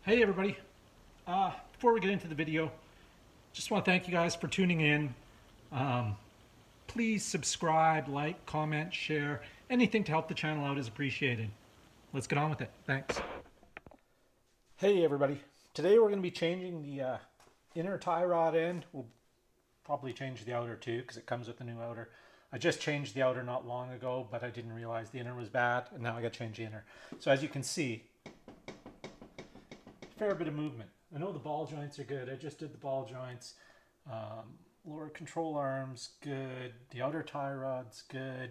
Hey everybody, before we get into the video, just want to thank you guys for tuning in. Um, Please subscribe, like, comment, share. Anything to help the channel out is appreciated. Let's get on with it. Thanks. Hey everybody, today we're going to be changing the inner tie rod end. We'll probably change the outer too because it comes with a new outer. I just changed the outer not long ago, but I didn't realize the inner was bad, and now I got to change the inner. So as you can see, fair bit of movement. I know the ball joints are good. I just did the ball joints. Lower control arms, good. The outer tie rod's good.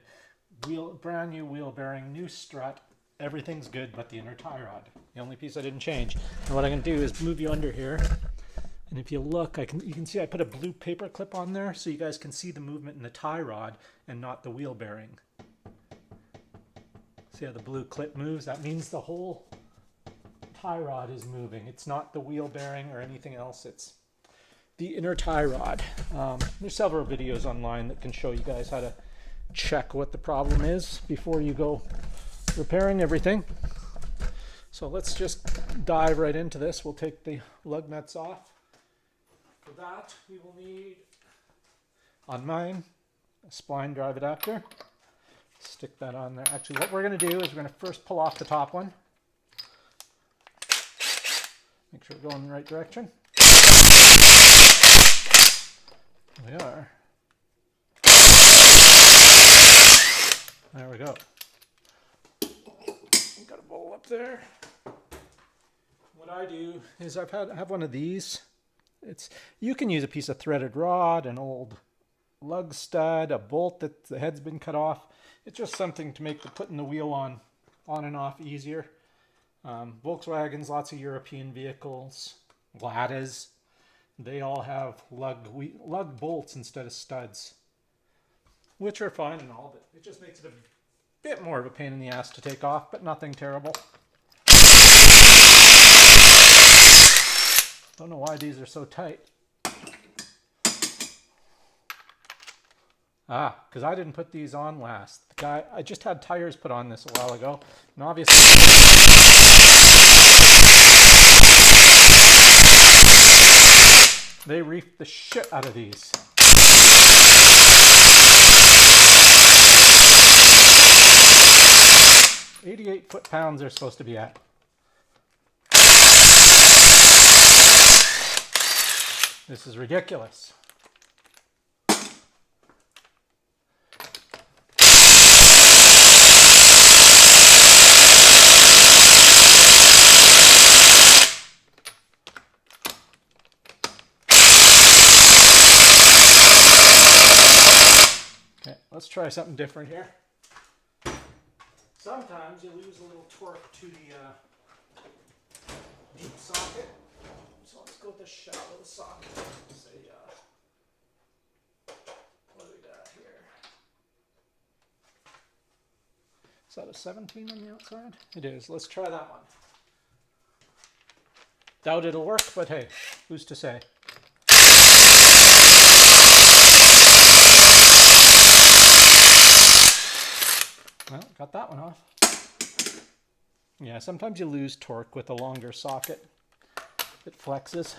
Brand new wheel bearing, new strut. Everything's good but the inner tie rod. The only piece I didn't change. And what I'm going to do is move you under here. And if you look, you can see I put a blue paper clip on there so you guys can see the movement in the tie rod and not the wheel bearing. See how the blue clip moves? That means the whole tie rod is moving. It's not the wheel bearing or anything else. It's the inner tie rod. There's several videos online that can show you guys how to check what the problem is before you go repairing everything. So let's just dive right into this. We'll take the lug nuts off. For that, we will need, on mine, a spline drive adapter. Stick that on there. Actually, what we're going to do is we're going to first pull off the top one. Make sure we're going in the right direction. We are. There we go. Got a bowl up there. What I do is I have one of these. You can use a piece of threaded rod, an old lug stud, a bolt that the head's been cut off. It's just something to make putting the wheel on and off easier. Volkswagens, lots of European vehicles, Ladas, they all have lug bolts instead of studs, which are fine and all, but it just makes it a bit more of a pain in the ass to take off, but nothing terrible. Don't know why these are so tight. Because I didn't put these on last. I just had tires put on this a while ago, and obviously they reefed the shit out of these. "88 foot-pounds they're supposed to be at. This is ridiculous. Let's try something different here. Sometimes you lose a little torque to the deep socket. So let's go with the shallow socket. Say, what do we got here? Is that a 17 on the outside? It is. Let's try that one. Doubt it'll work, but hey, who's to say? Well, got that one off. Yeah, sometimes you lose torque with a longer socket. It flexes.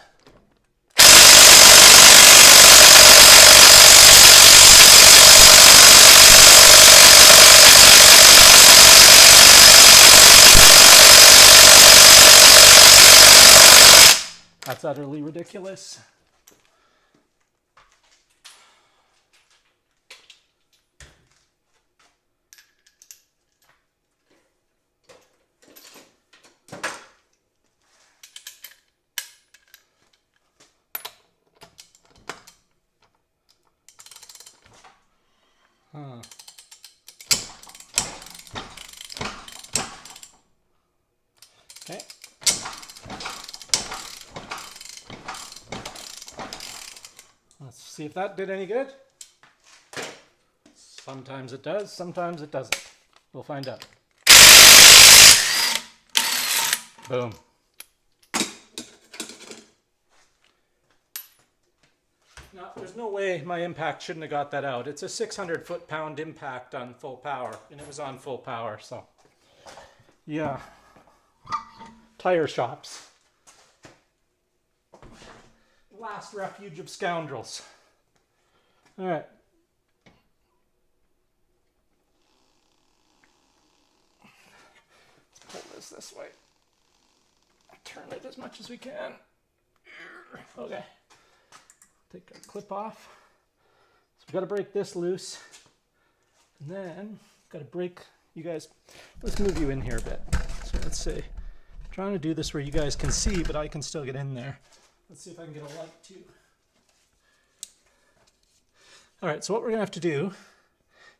That's utterly ridiculous. Okay. Let's see if that did any good. Sometimes it does, sometimes it doesn't. We'll find out. Boom. No, there's no way my impact shouldn't have got that out. It's a 600 foot-pound impact on full power, and it was on full power, so yeah. Tire shops. last refuge of scoundrels. All right. Let's pull this way. Turn it as much as we can. Okay. Take our clip off. So we've got to break this loose. And then got to break, you guys, let's move you in here a bit. So let's see. I'm trying to do this where you guys can see, but I can still get in there. Let's see if I can get a light too. All right, so what we're gonna have to do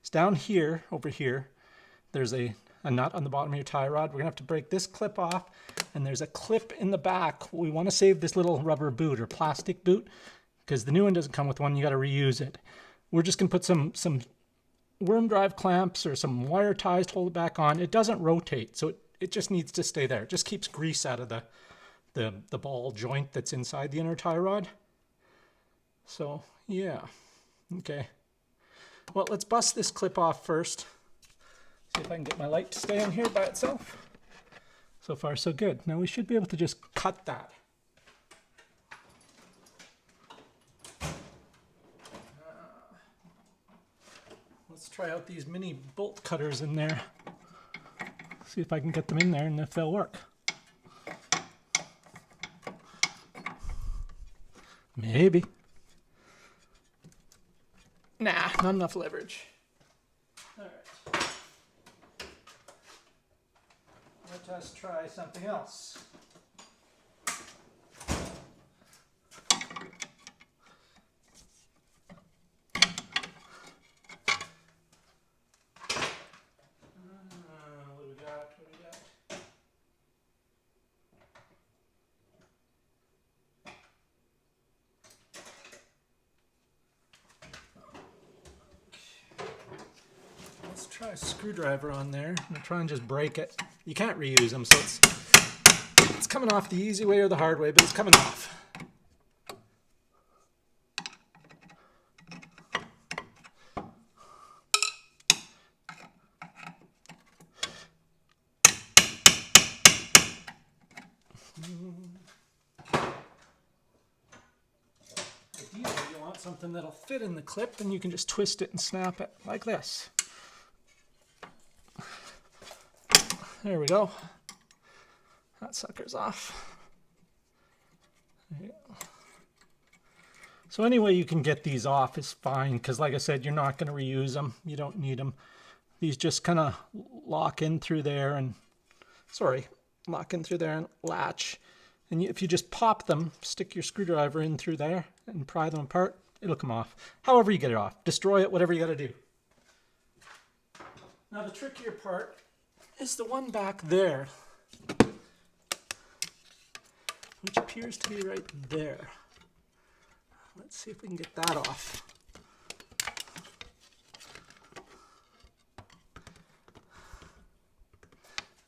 is down here, over here, there's a nut on the bottom of your tie rod. We're gonna have to break this clip off, and there's a clip in the back. We wanna save this little rubber boot or plastic boot, because the new one doesn't come with one, you gotta reuse it. We're just gonna put some worm drive clamps or some wire ties to hold it back on. It doesn't rotate, so it just needs to stay there. It just keeps grease out of the ball joint that's inside the inner tie rod. So yeah, okay. Well, let's bust this clip off first. See if I can get my light to stay on here by itself. So far so good. Now we should be able to just cut that. Let's try out these mini bolt cutters in there. See if I can get them in there and if they'll work. Maybe. Nah, not enough leverage. All right. Let us try something else. What do we got? What do we got? Let's try a screwdriver on there. I'm gonna try and just break it. You can't reuse them, so it's coming off the easy way or the hard way, but it's coming off. Ideally, you want something that'll fit in the clip, and you can just twist it and snap it like this. There we go. That sucker's off. There you go. So any way you can get these off is fine, because like I said, you're not going to reuse them. You don't need them. These just kind of lock in through there and, lock in through there and latch. And if you just pop them, stick your screwdriver in through there and pry them apart, it'll come off. However you get it off. Destroy it, whatever you got to do. Now the trickier part is the one back there, which appears to be right there. Let's see if we can get that off.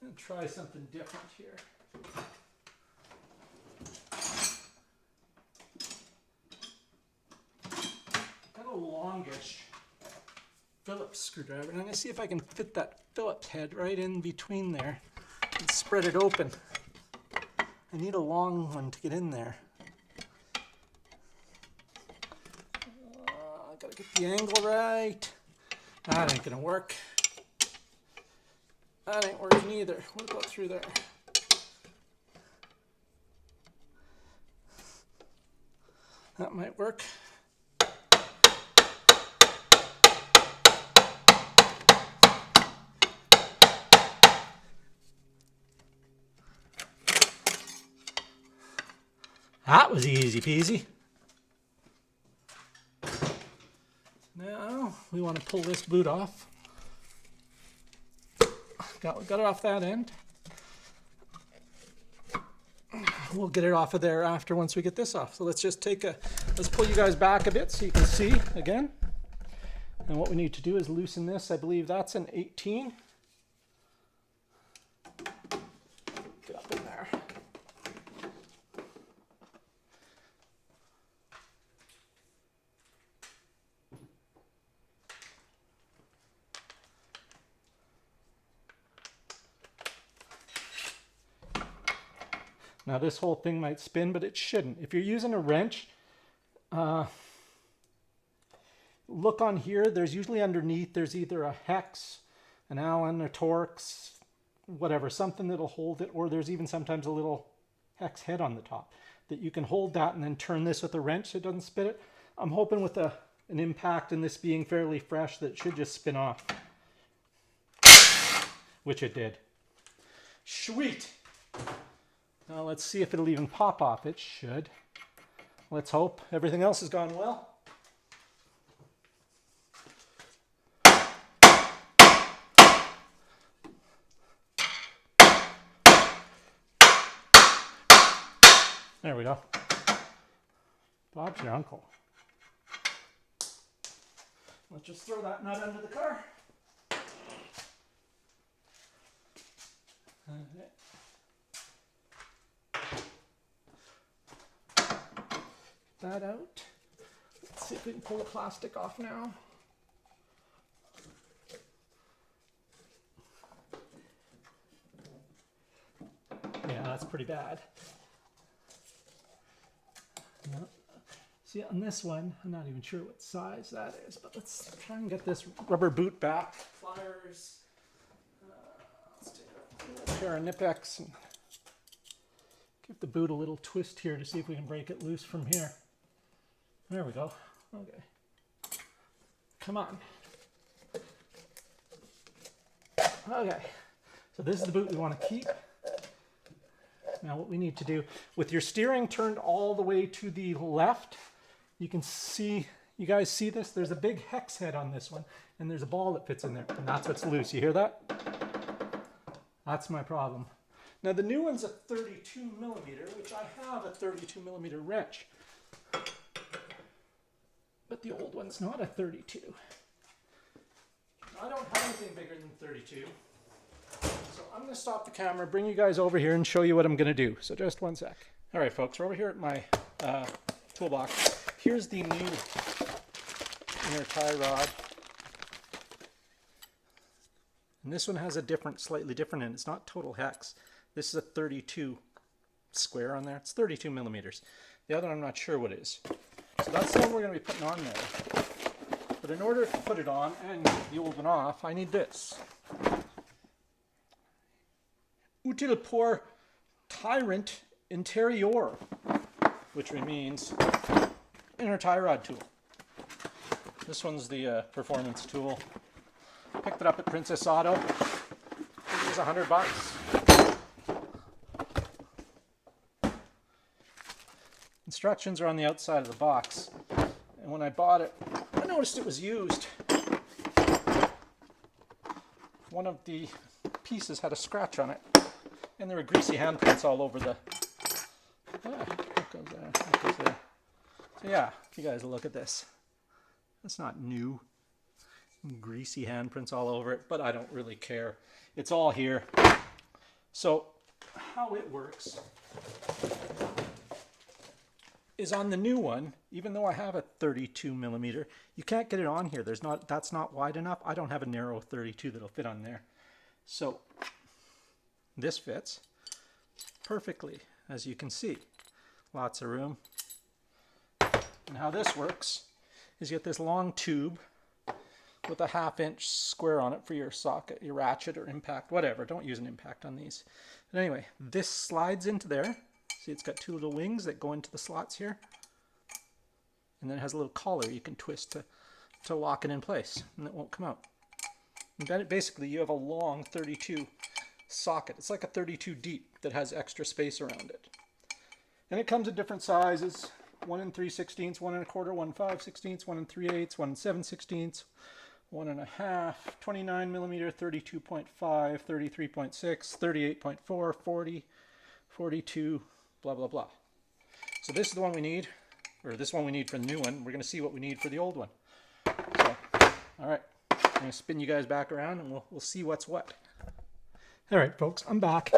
I'm going to try something different here. Got a longish Phillips screwdriver, and I'm going to see if I can fit that Phillips head right in between there and spread it open. I need a long one to get in there. Gotta get the angle right. That ain't gonna work. That ain't working either. What about through there? That might work. That was easy peasy. Now we want to pull this boot off. Got it off that end. We'll get it off of there after once we get this off. So let's just let's pull you guys back a bit so you can see again. And what we need to do is loosen this. I believe that's an 18. Get up in there. Now this whole thing might spin, but it shouldn't. If you're using a wrench, Look on here, there's usually underneath, there's either a hex, an Allen, a Torx, whatever, something that'll hold it, or there's even sometimes a little hex head on the top that you can hold that and then turn this with a wrench so it doesn't spit it. I'm hoping with an impact and this being fairly fresh that it should just spin off, which it did. Sweet! Now let's see if it'll even pop off. It should. Let's hope everything else has gone well. There we go. Bob's your uncle. Let's just throw that nut under the car. Okay. That out. Let's see if we can pull the plastic off now. Yeah, that's pretty bad. Yep. See, on this one, I'm not even sure what size that is, but let's try and get this rubber boot back. Pliers. Let's take a pair of Nipex and give the boot a little twist here to see if we can break it loose from here. There we go. Okay. Come on. Okay. So this is the boot we want to keep. Now what we need to do, with your steering turned all the way to the left, you can see, you guys see this? There's a big hex head on this one, and there's a ball that fits in there, and that's what's loose. You hear that? That's my problem. Now the new one's a 32 millimeter, which I have a 32 millimeter wrench. But the old one's not a 32. I don't have anything bigger than 32. So I'm going to stop the camera, bring you guys over here and show you what I'm going to do. So just one sec. All right, folks, we're over here at my toolbox. Here's the new inner tie rod. And this one has a slightly different end. It's not total hex. This is a 32 square on there. It's 32 millimeters. The other one I'm not sure what it is. So that's the one we're going to be putting on there. But in order to put it on and the old one off, I need this. Utile pour Tyrant Interior, which means inner tie rod tool. This one's the performance tool. Picked it up at Princess Auto. It was $100. Instructions are on the outside of the box. And when I bought it, I noticed it was used. One of the pieces had a scratch on it. And there were greasy handprints all over the... that goes there, that goes there. So yeah, if you guys look at this. That's not new. Greasy handprints all over it, but I don't really care. It's all here. So how it works is on the new one, even though I have a 32 millimeter, you can't get it on here. That's not wide enough. I don't have a narrow 32 that'll fit on there. So this fits perfectly, as you can see. Lots of room. And how this works is you get this long tube with a 1/2 inch square on it for your socket, your ratchet or impact, whatever. Don't use an impact on these. But anyway, this slides into there. See, it's got two little wings that go into the slots here. And then it has a little collar you can twist to lock it in place, and it won't come out. And then basically you have a long 32 socket. It's like a 32 deep that has extra space around it. And it comes in different sizes. 1 3/16, 1 1/4, 1 5/16, 1 3/8, 1 7/16, 1 1/2, 29 millimeter, 32.5, 33.6, 38.4, 40, 42, blah, blah, blah. So this is the one we need, or this one we need for the new one. We're going to see what we need for the old one. So, all right, I'm going to spin you guys back around and we'll see what's what. All right, folks, I'm back.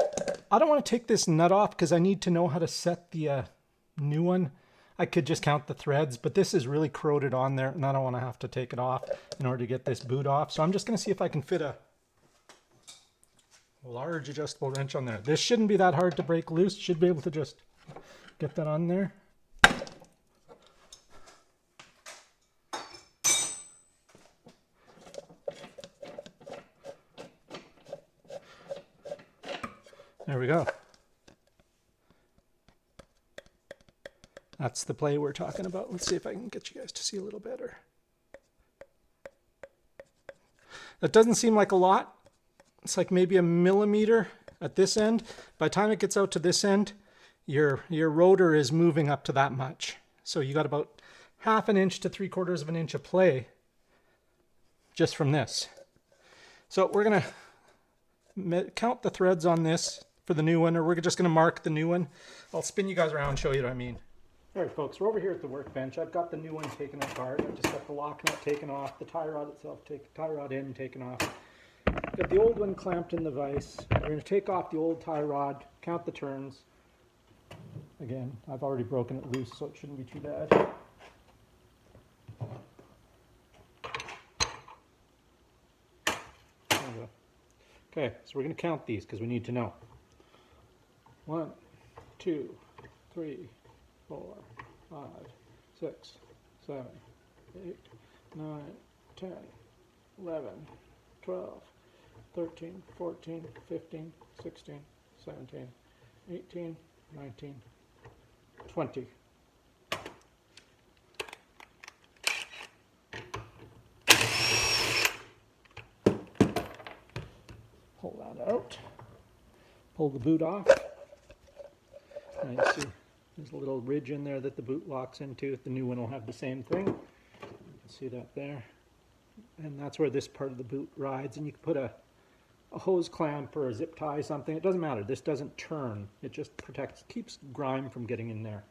I don't want to take this nut off because I need to know how to set the new one. I could just count the threads, but this is really corroded on there, and I don't want to have to take it off in order to get this boot off. So I'm just going to see if I can fit a large adjustable wrench on there. This shouldn't be that hard to break loose. Should be able to just get that on there. There we go. That's the play we're talking about. Let's see if I can get you guys to see a little better. That doesn't seem like a lot. It's like maybe a millimeter at this end. By the time it gets out to this end, your rotor is moving up to that much. So you got about 1/2 inch to 3/4 of an inch of play just from this. So we're going to count the threads on this for the new one, or we're just going to mark the new one. I'll spin you guys around and show you what I mean. All right, folks, we're over here at the workbench. I've got the new one taken apart. I just got the lock nut taken off, the tie rod itself, tie rod end taken off. Got the old one clamped in the vise. We're going to take off the old tie rod, count the turns. Again, I've already broken it loose, so it shouldn't be too bad. There we go. Okay, so we're going to count these because we need to know. 1, 2, 3, 4, 5, 6, 7, 8, 9, 10, 11, 12, 13, 14, 15, 16, 17, 18, 19, 20. Pull that out. Pull the boot off. And you see there's a little ridge in there that the boot locks into. The new one will have the same thing. You can see that there. And that's where this part of the boot rides. And you can put a hose clamp or a zip tie, something. It doesn't matter. This doesn't turn. It just protects, keeps grime from getting in there.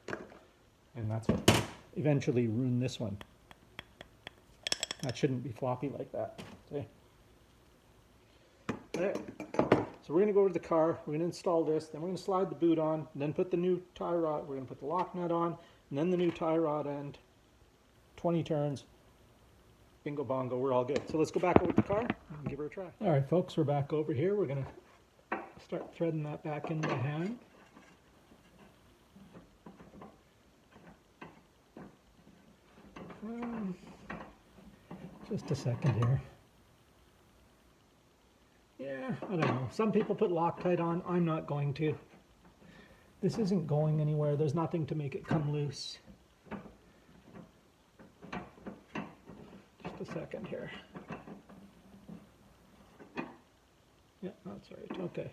And that's what eventually ruined this one. That shouldn't be floppy like that. See? Okay. So we're going to go over to the car, we're going to install this, then we're going to slide the boot on, then put the new tie rod, we're going to put the lock nut on, and then the new tie rod end. 20 turns. Bingo bongo, we're all good. So let's go back over to the car and give her a try. All right, folks, we're back over here. We're going to start threading that back into the hand. Just a second here. Yeah, I don't know. Some people put Loctite on. I'm not going to. This isn't going anywhere. There's nothing to make it come loose. Just a second here. Yeah, that's right. Okay.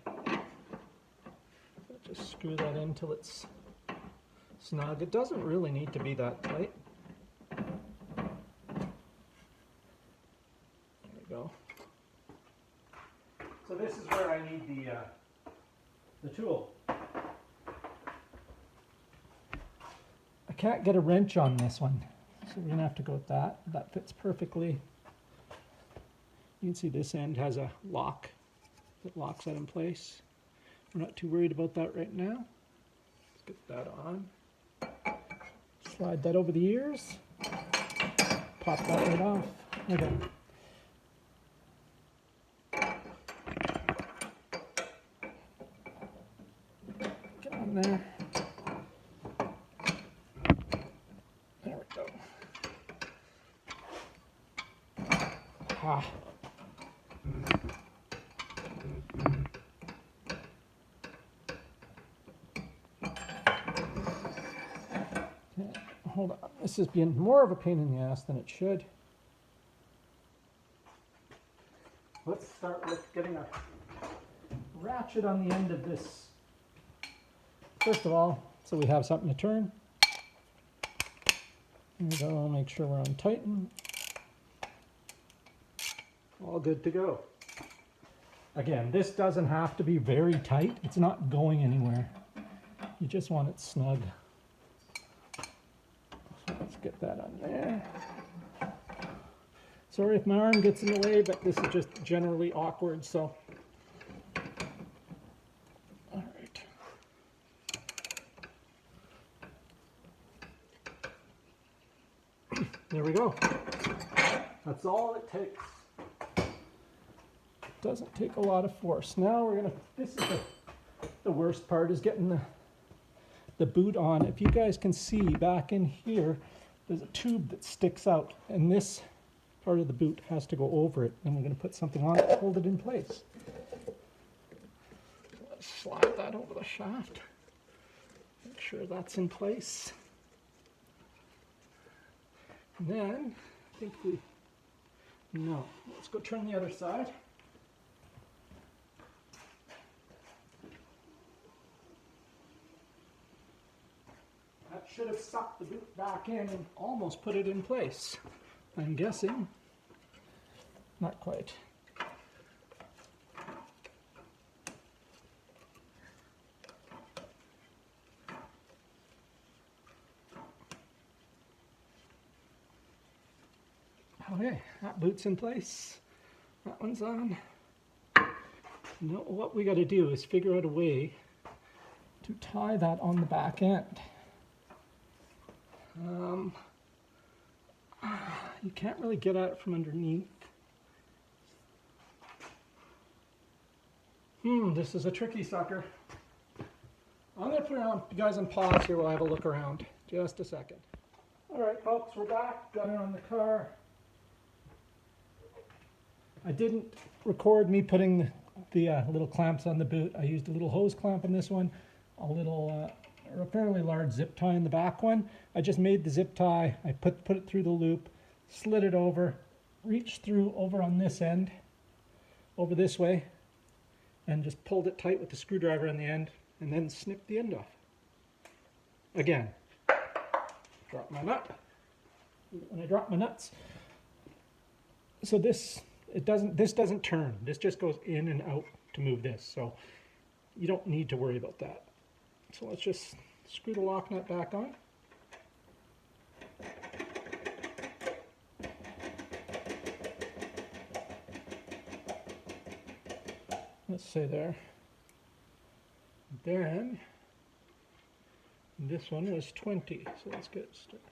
So just screw that in till it's snug. It doesn't really need to be that tight. There we go. So this is where I need the tool. I can't get a wrench on this one, so we're going to have to go with that. That fits perfectly. You can see this end has a lock that locks that in place. We're not too worried about that right now. Let's get that on. Slide that over the ears. Pop that right off. Okay. There. There we go. Ah. Okay, hold on. This is being more of a pain in the ass than it should. Let's start with getting a ratchet on the end of this. First of all, so we have something to turn. There we go, make sure we're on tighten. All good to go. Again, this doesn't have to be very tight. It's not going anywhere. You just want it snug. So let's get that on there. Sorry if my arm gets in the way, but this is just generally awkward, so. There we go. That's all it takes. Doesn't take a lot of force. Now we're gonna, this is the worst part, is getting the boot on. If you guys can see back in here, there's a tube that sticks out, and this part of the boot has to go over it, and we're gonna put something on it to hold it in place. slide that over the shaft. Make sure that's in place. And then, I think no, let's go turn the other side. That should have sucked the boot back in and almost put it in place. I'm guessing. Not quite. Okay, that boot's in place. That one's on. Now what we got to do is figure out a way to tie that on the back end. You can't really get at it from underneath. This is a tricky sucker. I'm going to put you guys on pause here while I have a look around. Just a second. Alright folks, we're back. Got it on the car. I didn't record me putting the little clamps on the boot. I used a little hose clamp on this one, a little a fairly large zip tie in the back one. I just made the zip tie, I put it through the loop, slid it over, reached through over on this end, over this way, and just pulled it tight with the screwdriver on the end, and then snipped the end off. Again, drop my nut. When I drop my nuts, so this doesn't turn. This just goes in and out to move this. So you don't need to worry about that. So let's just screw the lock nut back on. Let's say there. Then this one was 20. So let's get it started.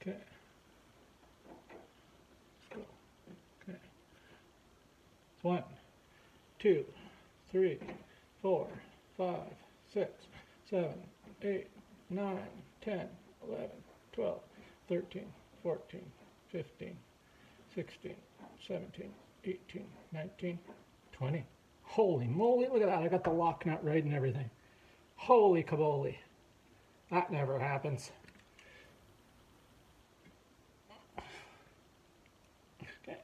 Okay. 1, 2, 3, 4, 5, 6, 7, 8, 9, 10, 11, 12, 13, 14, 15, 16, 17, 18, 19, 20. Holy moly, look at that. I got the lock nut right and everything. Holy kaboli. That never happens. Okay.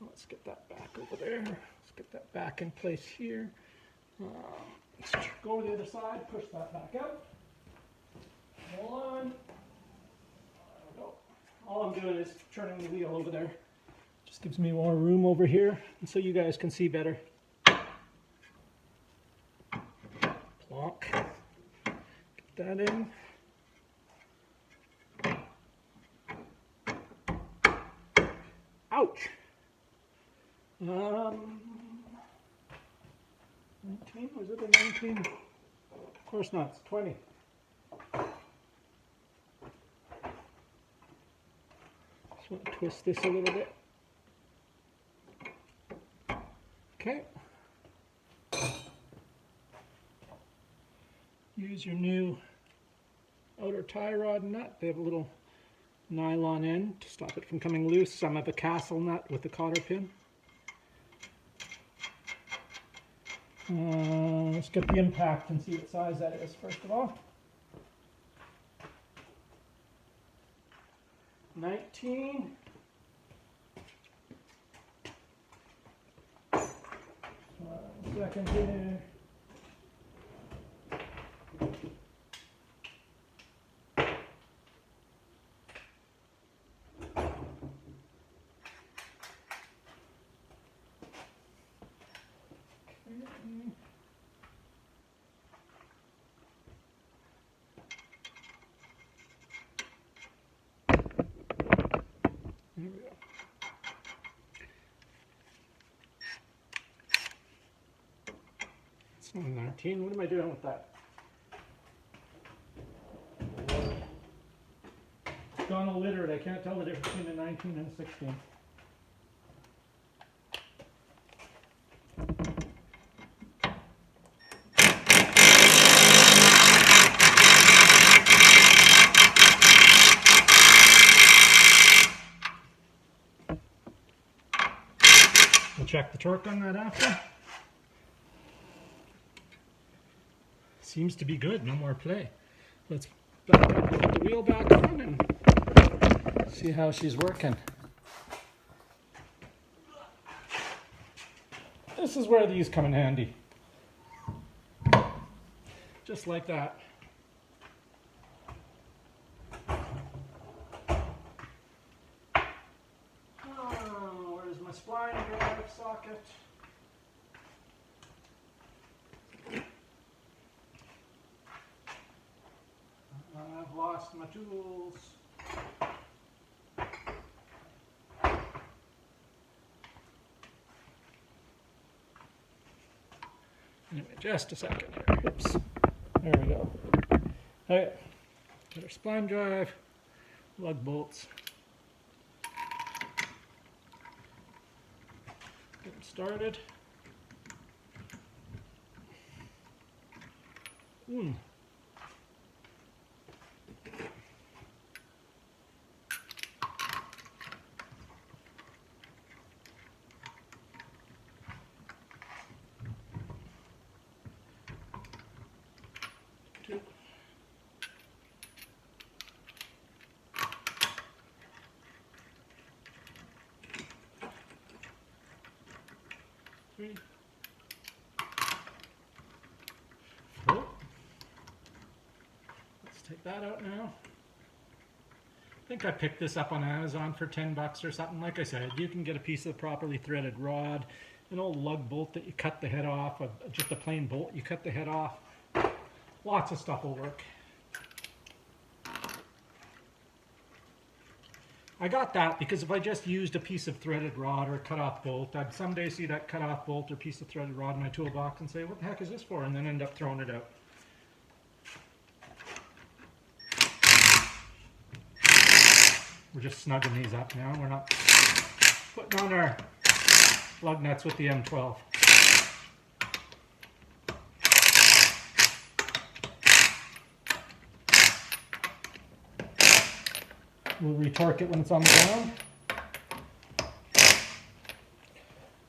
Let's get that back over there. Let's get that back in place here. Let's go to the other side, push that back out. Hold on. There we go. All I'm doing is turning the wheel over there. Just gives me more room over here, and so you guys can see better. Plonk. Get that in. Ouch! 19, was it a 19? Of course not, it's 20. Just want to twist this a little bit. Okay. Use your new outer tie rod nut. They have a little nylon end to stop it from coming loose. Some have a castle nut with a cotter pin. Let's get the impact and see what size that is first of all. 19. Second here. There we go. It's not 19. What am I doing with that? It's gone illiterate. I can't tell the difference between a 19 and a 16. We'll check the torque on that after. seems to be good. No more play. Let's back up, put the wheel back on, and see how she's working. This is where these come in handy. Just like that. Oh, where's my spline drive socket? I've lost my tools. Anyway, just a second here. Oops. There we go. Okay. Got our spline drive, lug bolts. Get it started. Two. Three. Four. Let's take that out now. I think I picked this up on Amazon for 10 bucks or something. Like I said, you can get a piece of properly threaded rod, an old lug bolt that you cut the head off, just a plain bolt you cut the head off. Lots of stuff will work. I got that because if I just used a piece of threaded rod or a cut-off bolt, I'd someday see that cut-off bolt or piece of threaded rod in my toolbox and say, what the heck is this for? And then end up throwing it out. We're just snugging these up now. We're not putting on our lug nuts with the M12. We'll retorque it when it's on the ground.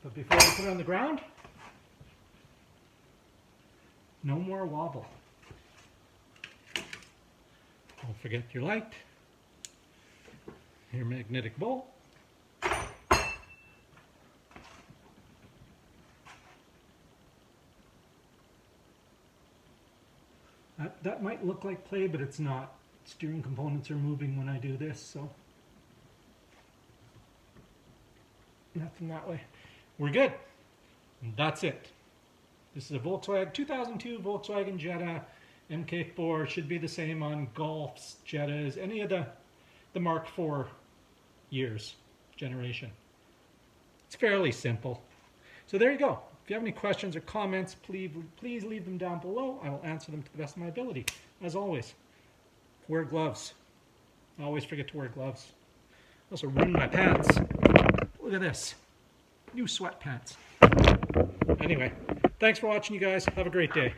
But before we put it on the ground, no more wobble. Don't forget your light, your magnetic bolt. That might look like play, but it's not. Steering components are moving when I do this, so nothing that way. We're good. And that's it. This is a Volkswagen 2002 Volkswagen Jetta MK4. Should be the same on Golfs, Jettas, any of the Mark IV years generation. It's fairly simple. So there you go. If you have any questions or comments, please leave them down below. I will answer them to the best of my ability. As always, wear gloves. I always forget to wear gloves. I also ruined my pants. Look at this. New sweatpants. Anyway, thanks for watching, you guys. Have a great day.